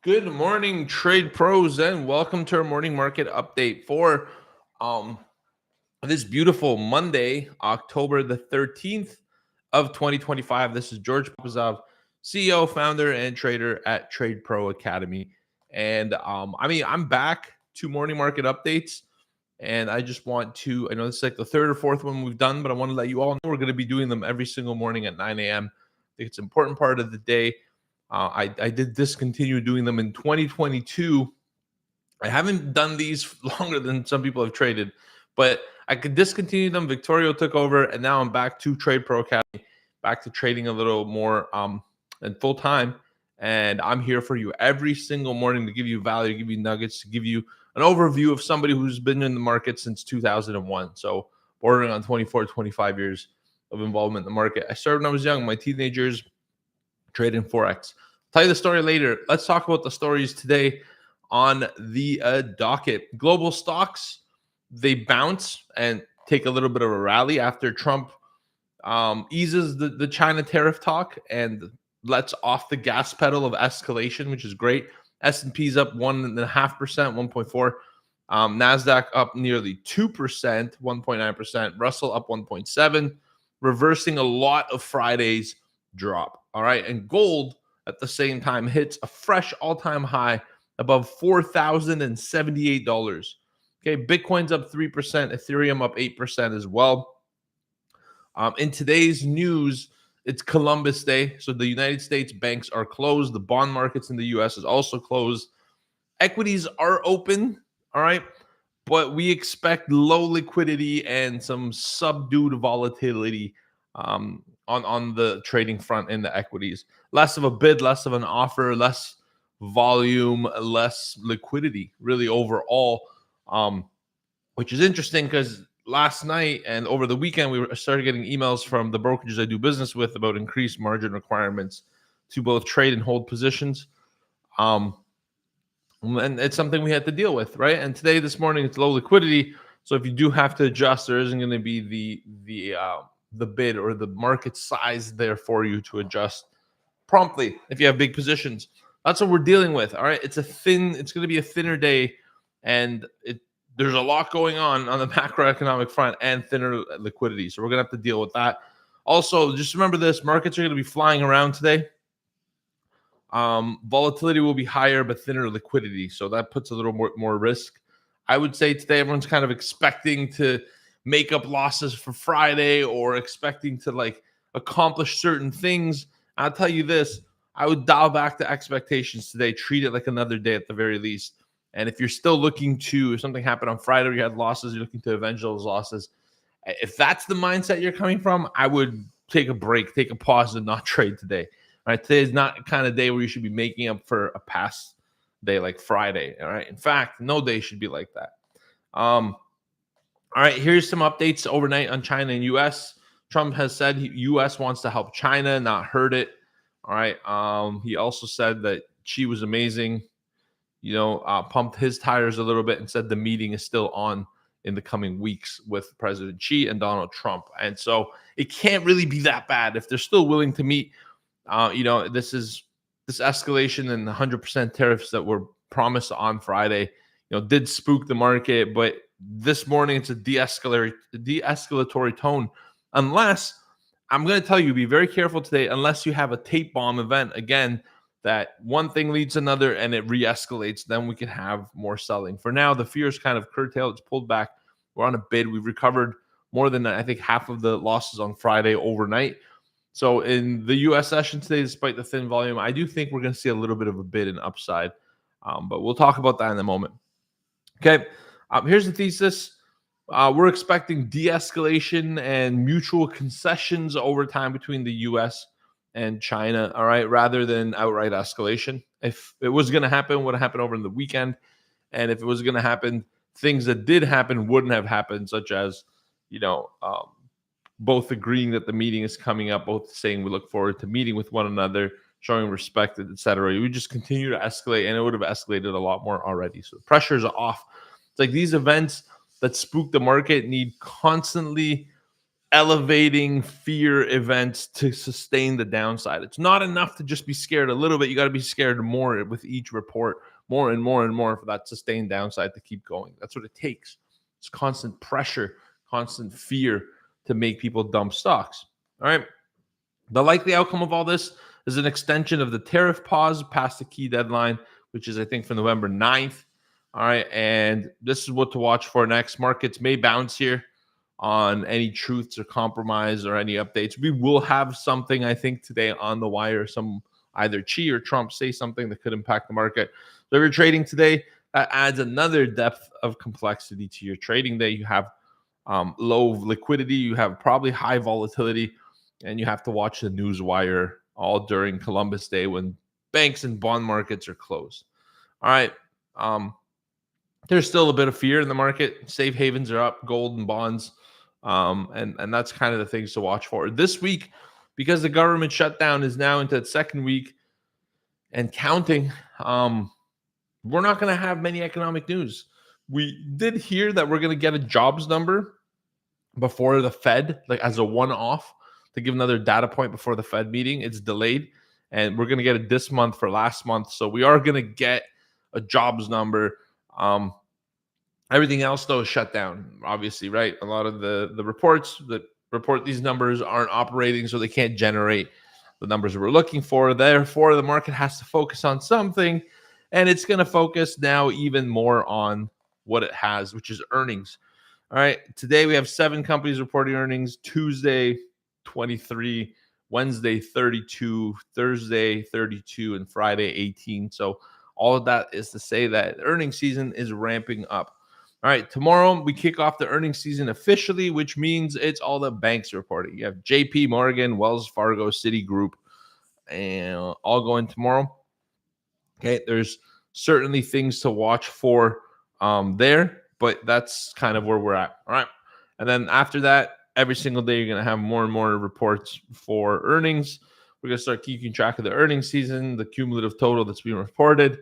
Good morning, trade pros, and welcome to our morning market update for um, this beautiful Monday, October the 13th of 2025. This is George Papazov, CEO, founder, and trader at Trade Pro Academy. And I'm back to morning market updates. And I just want to, I know this is like the third or fourth one we've done, but I want to let you all know we're going to be doing them every single morning at 9 a.m. I think it's an important part of the day. I did discontinue doing them in 2022. I haven't done these longer than some people have traded, but I could discontinue them. Victorio took over, and now I'm back to Trade Pro Academy, back to trading a little more and full time. And I'm here for you every single morning to give you value, to give you nuggets, to give you an overview of somebody who's been in the market since 2001. So bordering on 24, 25 years of involvement in the market. I started when I was young, my teenagers trading Forex. Tell you the story later. Let's talk about the stories today on the docket. Global stocks, they bounce and take a little bit of a rally after Trump eases the China tariff talk and lets off the gas pedal of escalation, which is great. S&P's up 1.5%, 1.4%. NASDAQ up nearly 2%, 1.9%. Russell up 1.7%, reversing a lot of Friday's drop. All right. And gold at the same time hits a fresh all-time high above $4,078. Okay. Bitcoin's up 3%, Ethereum up 8% as well. In today's news, it's Columbus Day. So the United States banks are closed. The bond markets in the US is also closed. Equities are open. All right. But we expect low liquidity and some subdued volatility on the trading front in the equities. Less of a bid, less of an offer, less volume, less liquidity, really overall, which is interesting because last night and over the weekend, we started getting emails from the brokerages I do business with about increased margin requirements to both trade and hold positions. And it's something we had to deal with, right? And today, this morning, it's low liquidity. So if you do have to adjust, there isn't going to be the bid or the market size there for you to adjust promptly if you have big positions. That's what we're dealing with. All right. It's going to be a thinner day, and there's a lot going on the macroeconomic front and thinner liquidity. So we're going to have to deal with that. Also, just remember this, markets are going to be flying around today. Volatility will be higher, but thinner liquidity. So that puts a little more risk. I would say today everyone's kind of expecting to make up losses for Friday or expecting to accomplish certain things. I'll tell you this, I would dial back the expectations today, treat it like another day at the very least. And if you're still looking if something happened on Friday, you had losses, you're looking to avenge those losses. If that's the mindset you're coming from, I would take a break, take a pause, and not trade today. All right, today is not the kind of day where you should be making up for a past day like Friday. All right, in fact, no day should be like that. All right, here's some updates overnight on China and U.S. Trump has said U.S. wants to help China, not hurt it. All right. He also said that Xi was amazing. Pumped his tires a little bit and said the meeting is still on in the coming weeks with President Xi and Donald Trump. And so it can't really be that bad if they're still willing to meet. This escalation and the 100% tariffs that were promised on Friday, did spook the market. But this morning, it's a de-escalatory tone. Unless, I'm going to tell you, be very careful today, unless you have a tape bomb event again, that one thing leads to another and it re-escalates, then we can have more selling. For now, the fear is kind of curtailed. It's pulled back. We're on a bid. We've recovered more than, I think, half of the losses on Friday overnight. So in the U.S. session today, despite the thin volume, I do think we're going to see a little bit of a bid and upside. But we'll talk about that in a moment. Okay, here's the thesis. We're expecting de-escalation and mutual concessions over time between the U.S. and China, all right, rather than outright escalation. If it was going to happen, it would have happened over the weekend. And if it was going to happen, things that did happen wouldn't have happened, such as, both agreeing that the meeting is coming up, both saying we look forward to meeting with one another, showing respect, etc. We just continue to escalate, and it would have escalated a lot more already. So the pressures are off. It's like these events that spook the market need constantly elevating fear events to sustain the downside. It's not enough to just be scared a little bit. You got to be scared more with each report, more and more and more for that sustained downside to keep going. That's what it takes. It's constant pressure, constant fear to make people dump stocks. All right. The likely outcome of all this is an extension of the tariff pause past the key deadline, which is, I think, for November 9th. All right. And this is what to watch for next. Markets may bounce here on any truths or compromise or any updates. We will have something, I think, today on the wire. Some either Chi or Trump say something that could impact the market. So if you're trading today, that adds another depth of complexity to your trading day. You have low liquidity, you have probably high volatility, and you have to watch the news wire all during Columbus Day when banks and bond markets are closed. All right. There's still a bit of fear in the market. Safe havens are up, gold and bonds. And that's kind of the things to watch for. This week, because the government shutdown is now into its second week and counting, we're not going to have many economic news. We did hear that we're going to get a jobs number before the Fed, like as a one-off, to give another data point before the Fed meeting. It's delayed, and we're going to get it this month for last month. So we are going to get a jobs number. Everything else, though, is shut down, obviously, right? A lot of the reports that report these numbers aren't operating, so they can't generate the numbers we're looking for. Therefore, the market has to focus on something, and it's going to focus now even more on what it has, which is earnings. All right, today we have 7 companies reporting earnings. Tuesday, 23, Wednesday, 32, Thursday, 32, and Friday, 18. So all of that is to say that earnings season is ramping up. All right, tomorrow we kick off the earnings season officially, which means it's all the banks reporting. You have JP Morgan, Wells Fargo, Citigroup, and all going tomorrow. Okay, there's certainly things to watch for there, but that's kind of where we're at. All right, and then after that, every single day you're going to have more and more reports for earnings. We're going to start keeping track of the earnings season, the cumulative total that's being reported,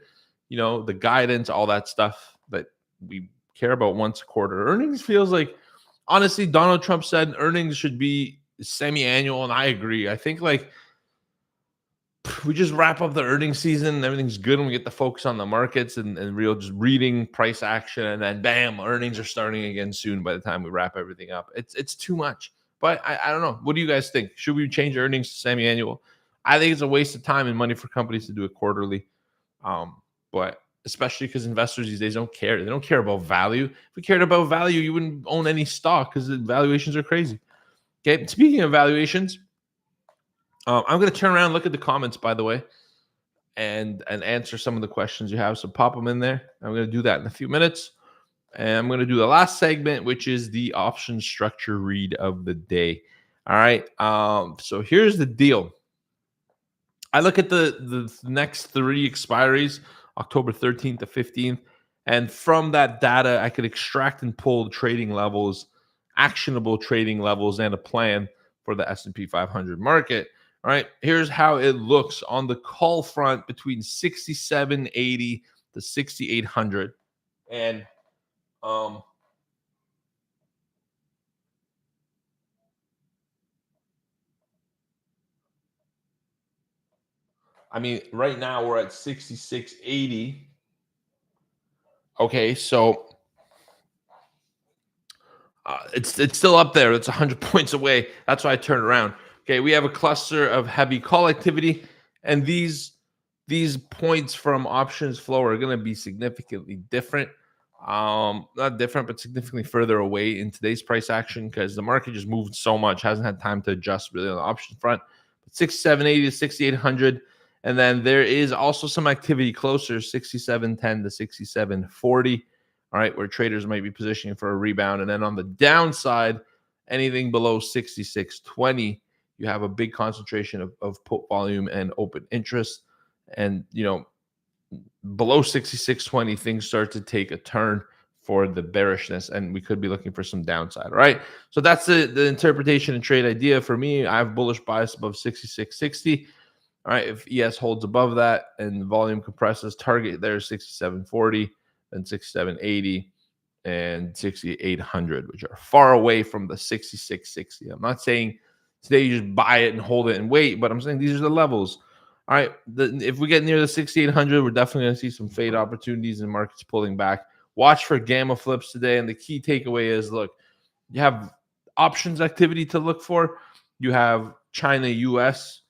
the guidance, all that stuff that we care about once a quarter. Earnings feels like, honestly, Donald Trump said earnings should be semi-annual, and I agree. I think we just wrap up the earnings season and everything's good, and we get to focus on the markets and real just reading price action, and then bam, earnings are starting again soon by the time we wrap everything up. It's too much. But I don't know. What do you guys think? Should we change earnings to semi-annual? I think it's a waste of time and money for companies to do it quarterly. But especially because investors these days don't care. They don't care about value. If we cared about value, you wouldn't own any stock because the valuations are crazy. Okay. Speaking of valuations, I'm going to turn around and look at the comments, by the way, and answer some of the questions you have. So pop them in there. I'm going to do that in a few minutes. And I'm going to do the last segment, which is the option structure read of the day. All right. So here's the deal. I look at the next 3 expiries, October 13th to 15th, and from that data, I could extract and pull trading levels, actionable trading levels, and a plan for the S&P 500 market. All right, here's how it looks on the call front between 6780 to 6800, and I mean, right now we're at 6680. Okay, so it's still up there. It's 100 points away. That's why I turned around. Okay, we have a cluster of heavy call activity, and these points from options flow are going to be significantly different. Not different, but significantly further away in today's price action because the market just moved so much, hasn't had time to adjust really on the option front. But 6780 to 6800, and then there is also some activity closer, 6710 to 6740. All right, where traders might be positioning for a rebound. And then on the downside, anything below 6620, you have a big concentration of put volume and open interest. And, below 6620, things start to take a turn for the bearishness, and we could be looking for some downside. All right, so that's the interpretation and trade idea for me. I have bullish bias above 6660. All right, if ES holds above that and volume compresses, target there is 6740 and 6780. and 6,800, which are far away from the 6660. I'm not saying today you just buy it and hold it and wait, but I'm saying these are the levels. All right, if we get near the 6,800, we're definitely going to see some fade opportunities and markets pulling back. Watch for gamma flips today, and the key takeaway is, look, you have options activity to look for. You have China-US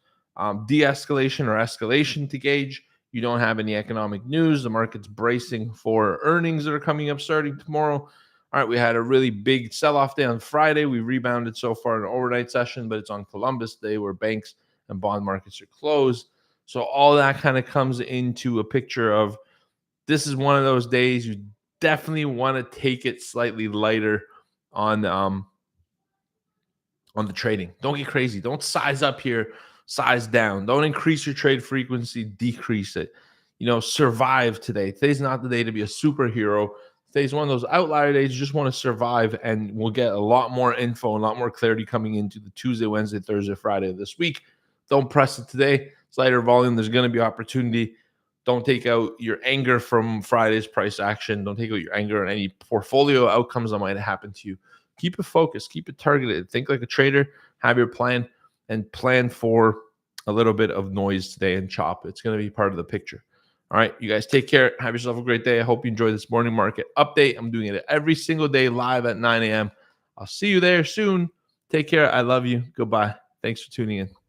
de-escalation or escalation to gauge. You don't have any economic news. The market's bracing for earnings that are coming up starting tomorrow. All right, we had a really big sell-off day on Friday. We rebounded so far in an overnight session, but it's on Columbus Day where banks and bond markets are closed. So all that kind of comes into a picture of this is one of those days you definitely want to take it slightly lighter on the trading. Don't get crazy. Don't size up here, size down. Don't increase your trade frequency, decrease it. Survive today. Today's not the day to be a superhero. Today's one of those outlier days. You just want to survive, and we'll get a lot more info and a lot more clarity coming into the Tuesday, Wednesday, Thursday, Friday of this week. Don't press it today. It's lighter volume. There's going to be opportunity. Don't take out your anger from Friday's price action. Don't take out your anger on any portfolio outcomes that might happen to you. Keep it focused. Keep it targeted. Think like a trader. Have your plan and plan for a little bit of noise today and chop. It's going to be part of the picture. All right, you guys take care. Have yourself a great day. I hope you enjoy this morning market update. I'm doing it every single day live at 9 a.m. I'll see you there soon. Take care. I love you. Goodbye. Thanks for tuning in.